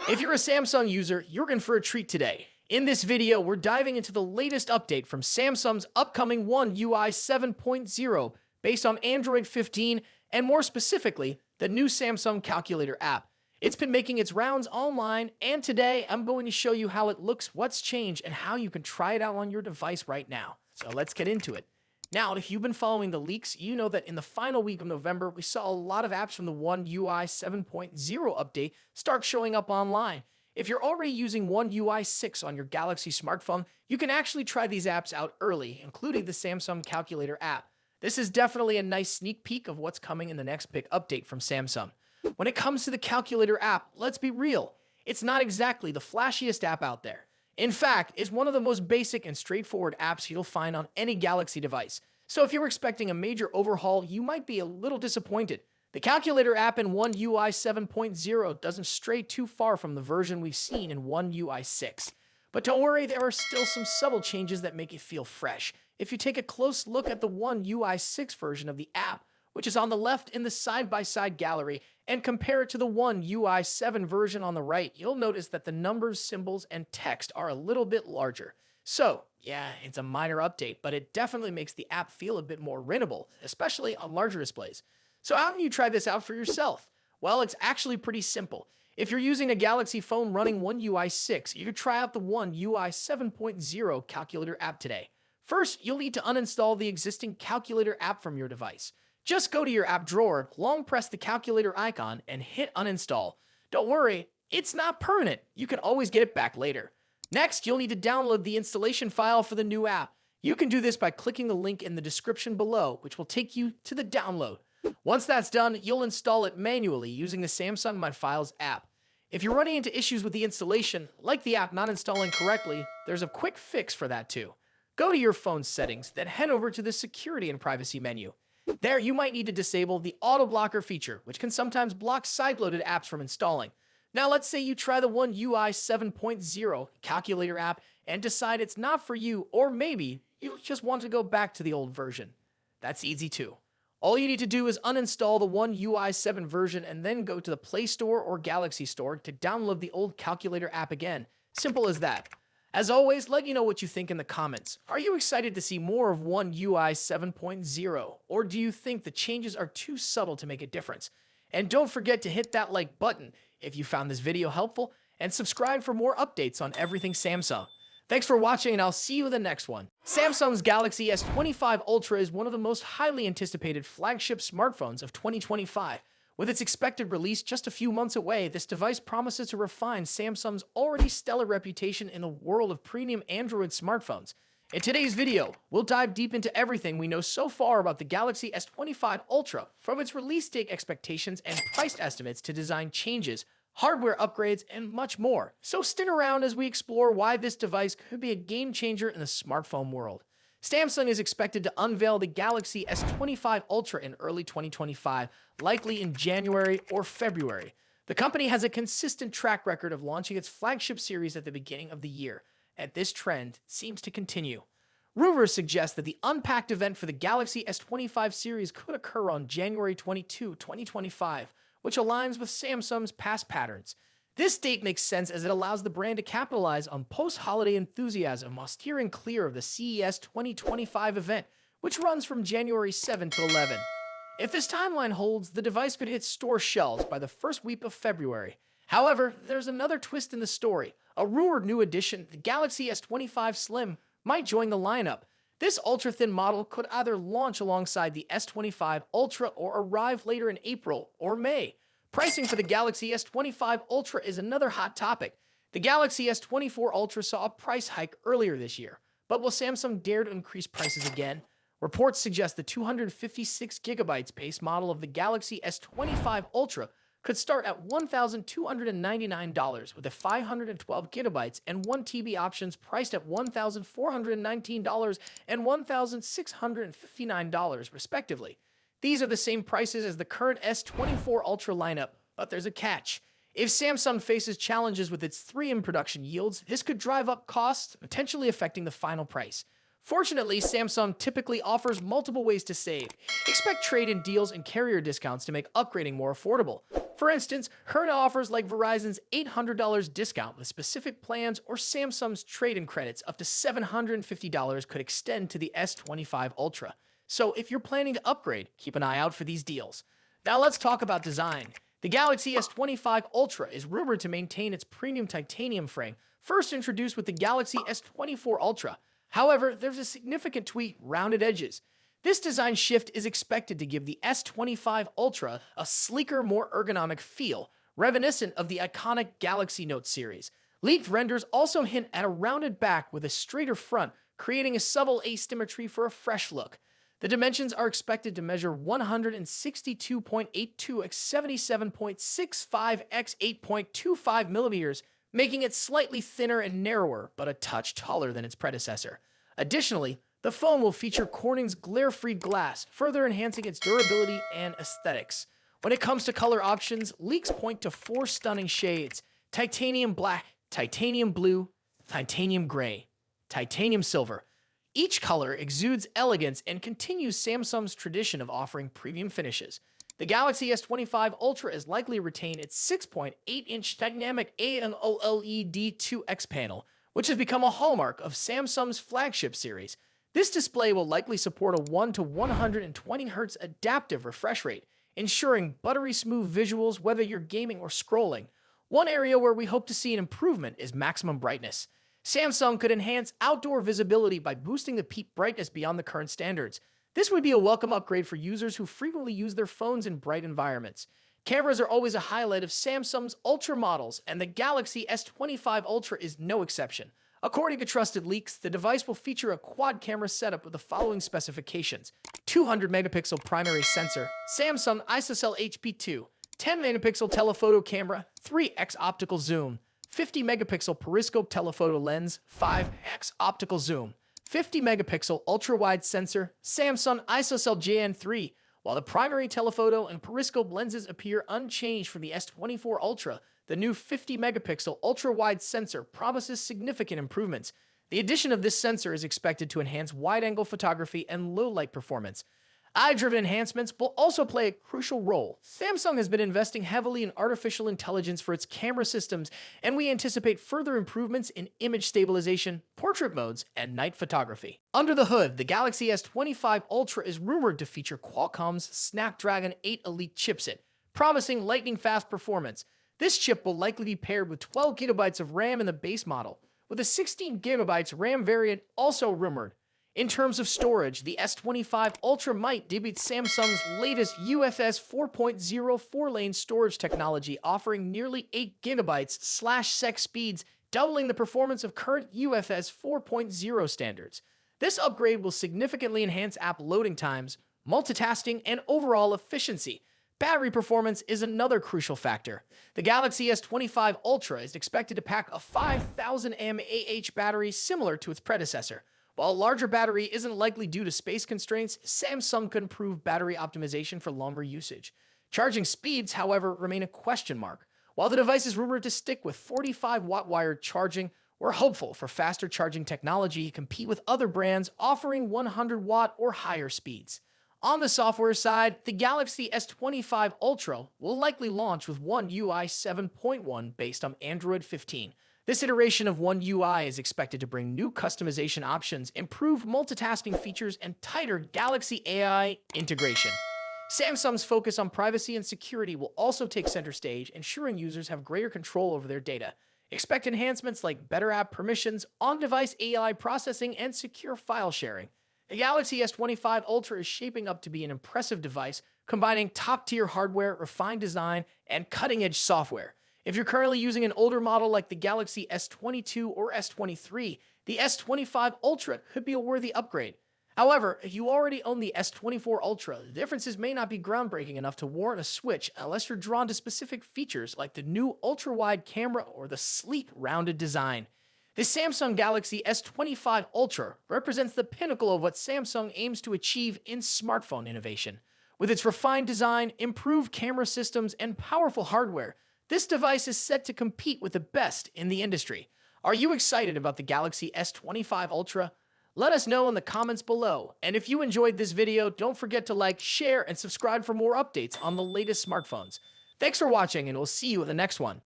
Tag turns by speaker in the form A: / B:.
A: If you're a Samsung user, you're in for a treat today. In this video, we're diving into the latest update from Samsung's upcoming One UI 7.0 based on Android 15 and more specifically, the new Samsung Calculator app. It's been making its rounds online, and today I'm going to show you how it looks, what's changed, and how you can try it out on your device right now. So let's get into it. Now, if you've been following the leaks, you know that in the final week of November, we saw a lot of apps from the One UI 7.0 update start showing up online. If you're already using One UI 6 on your Galaxy smartphone, you can actually try these apps out early, including the Samsung Calculator app. This is definitely a nice sneak peek of what's coming in the next big update from Samsung. When it comes to the Calculator app, let's be real. It's not exactly the flashiest app out there. In fact, it's one of the most basic and straightforward apps you'll find on any Galaxy device. So if you're expecting a major overhaul, you might be a little disappointed. The Calculator app in One UI 7.0 doesn't stray too far from the version we've seen in One UI 6. But don't worry, there are still some subtle changes that make it feel fresh. If you take a close look at the One UI 6 version of the app, which is on the left in the side-by-side gallery, and compare it to the One UI 7 version on the right, you'll notice that the numbers, symbols, and text are a little bit larger. So, yeah, it's a minor update, but it definitely makes the app feel a bit more readable, especially on larger displays. So how can you try this out for yourself? Well, it's actually pretty simple. If you're using a Galaxy phone running One UI 6, you could try out the One UI 7.0 Calculator app today. First, you'll need to uninstall the existing Calculator app from your device. Just go to your app drawer, long press the calculator icon, and hit uninstall. Don't worry, it's not permanent. You can always get it back later. Next, you'll need to download the installation file for the new app. You can do this by clicking the link in the description below, which will take you to the download. Once that's done, you'll install it manually using the Samsung My Files app. If you're running into issues with the installation, like the app not installing correctly, there's a quick fix for that too. Go to your phone's settings, then head over to the Security and Privacy menu. There, you might need to disable the auto blocker feature, which can sometimes block side-loaded apps from installing. Now, let's say you try the One UI 7.0 Calculator app and decide it's not for you, or maybe you just want to go back to the old version. That's easy too. All you need to do is uninstall the One UI 7 version and then go to the Play Store or Galaxy Store to download the old Calculator app again. Simple as that. As always, let me know what you think in the comments. Are you excited to see more of One UI 7.0, or do you think the changes are too subtle to make a difference? And don't forget to hit that like button if you found this video helpful, and subscribe for more updates on everything Samsung. Thanks for watching, and I'll see you in the next one. Samsung's Galaxy S25 Ultra is one of the most highly anticipated flagship smartphones of 2025. With its expected release just a few months away, this device promises to refine Samsung's already stellar reputation in the world of premium Android smartphones. In today's video, we'll dive deep into everything we know so far about the Galaxy S25 Ultra, from its release date expectations and price estimates to design changes, hardware upgrades, and much more. So stick around as we explore why this device could be a game changer in the smartphone world. Samsung is expected to unveil the Galaxy S25 Ultra in early 2025, likely in January or February. The company has a consistent track record of launching its flagship series at the beginning of the year, and this trend seems to continue. Rumors suggest that the Unpacked event for the Galaxy S25 series could occur on January 22, 2025, which aligns with Samsung's past patterns. This date makes sense as it allows the brand to capitalize on post-holiday enthusiasm while steering clear of the CES 2025 event, which runs from January 7 to 11. If this timeline holds, the device could hit store shelves by the first week of February. However, there's another twist in the story. A rumored new addition, the Galaxy S25 Slim, might join the lineup. This ultra-thin model could either launch alongside the S25 Ultra or arrive later in April or May. Pricing for the Galaxy S25 Ultra is another hot topic. The Galaxy S24 Ultra saw a price hike earlier this year, but will Samsung dare to increase prices again? Reports suggest the 256GB base model of the Galaxy S25 Ultra could start at $1,299 with a 512GB and 1TB options priced at $1,419 and $1,659 respectively. These are the same prices as the current S24 Ultra lineup, but there's a catch. If Samsung faces challenges with its 3M production yields, this could drive up costs, potentially affecting the final price. Fortunately, Samsung typically offers multiple ways to save. Expect trade-in deals and carrier discounts to make upgrading more affordable. For instance, Herna offers like Verizon's $800 discount with specific plans, or Samsung's trade-in credits up to $750 could extend to the S25 Ultra. So if you're planning to upgrade, keep an eye out for these deals. Now let's talk about design. The Galaxy S25 Ultra is rumored to maintain its premium titanium frame, first introduced with the Galaxy S24 Ultra. However, there's a significant tweak: rounded edges. This design shift is expected to give the S25 Ultra a sleeker, more ergonomic feel, reminiscent of the iconic Galaxy Note series. Leaked renders also hint at a rounded back with a straighter front, creating a subtle asymmetry for a fresh look. The dimensions are expected to measure 162.82 x 77.65 x 8.25 millimeters, making it slightly thinner and narrower, but a touch taller than its predecessor. Additionally, the phone will feature Corning's glare-free glass, further enhancing its durability and aesthetics. When it comes to color options, leaks point to 4 stunning shades: titanium black, titanium blue, titanium gray, titanium silver. Each color exudes elegance and continues Samsung's tradition of offering premium finishes. The Galaxy S25 Ultra is likely to retain its 6.8-inch dynamic AMOLED 2X panel, which has become a hallmark of Samsung's flagship series. This display will likely support a 1 to 120 Hz adaptive refresh rate, ensuring buttery smooth visuals whether you're gaming or scrolling. One area where we hope to see an improvement is maximum brightness. Samsung could enhance outdoor visibility by boosting the peak brightness beyond the current standards. This would be a welcome upgrade for users who frequently use their phones in bright environments. Cameras are always a highlight of Samsung's Ultra models, and the Galaxy S25 Ultra is no exception. According to trusted leaks, the device will feature a quad camera setup with the following specifications: 200 megapixel primary sensor, Samsung ISOCELL HP2, 10 megapixel telephoto camera, 3x optical zoom, 50 megapixel periscope telephoto lens, 5x optical zoom, 50 megapixel ultra-wide sensor, Samsung ISOCELL JN3. While the primary telephoto and periscope lenses appear unchanged from the S24 Ultra, the new 50 megapixel ultra-wide sensor promises significant improvements. The addition of this sensor is expected to enhance wide-angle photography and low-light performance. Eye-driven enhancements will also play a crucial role. Samsung has been investing heavily in artificial intelligence for its camera systems, and we anticipate further improvements in image stabilization, portrait modes, and night photography. Under the hood, the Galaxy S25 Ultra is rumored to feature Qualcomm's Snapdragon 8 Elite chipset, promising lightning-fast performance. This chip will likely be paired with 12 GB of RAM in the base model, with a 16 GB RAM variant also rumored. In terms of storage, the S25 Ultra might debut Samsung's latest UFS 4.0 4-lane storage technology, offering nearly 8 GB/sec speeds, doubling the performance of current UFS 4.0 standards. This upgrade will significantly enhance app loading times, multitasking, and overall efficiency. Battery performance is another crucial factor. The Galaxy S25 Ultra is expected to pack a 5,000 mAh battery similar to its predecessor. While a larger battery isn't likely due to space constraints, Samsung could improve battery optimization for longer usage. Charging speeds, however, remain a question mark. While the device is rumored to stick with 45-watt wired charging, we're hopeful for faster charging technology to compete with other brands offering 100-watt or higher speeds. On the software side, the Galaxy S25 Ultra will likely launch with One UI 7.1 based on Android 15. This iteration of One UI is expected to bring new customization options, improved multitasking features, and tighter Galaxy AI integration. Samsung's focus on privacy and security will also take center stage, ensuring users have greater control over their data. Expect enhancements like better app permissions, on-device AI processing, and secure file sharing. The Galaxy S25 Ultra is shaping up to be an impressive device, combining top-tier hardware, refined design, and cutting-edge software. If you're currently using an older model like the Galaxy S22 or S23, the S25 Ultra could be a worthy upgrade. However, if you already own the S24 Ultra, the differences may not be groundbreaking enough to warrant a switch unless you're drawn to specific features like the new ultra-wide camera or the sleek, rounded design. The Samsung Galaxy S25 Ultra represents the pinnacle of what Samsung aims to achieve in smartphone innovation. With its refined design, improved camera systems, and powerful hardware, this device is set to compete with the best in the industry. Are you excited about the Galaxy S25 Ultra? Let us know in the comments below. And if you enjoyed this video, don't forget to like, share, and subscribe for more updates on the latest smartphones. Thanks for watching, and we'll see you in the next one.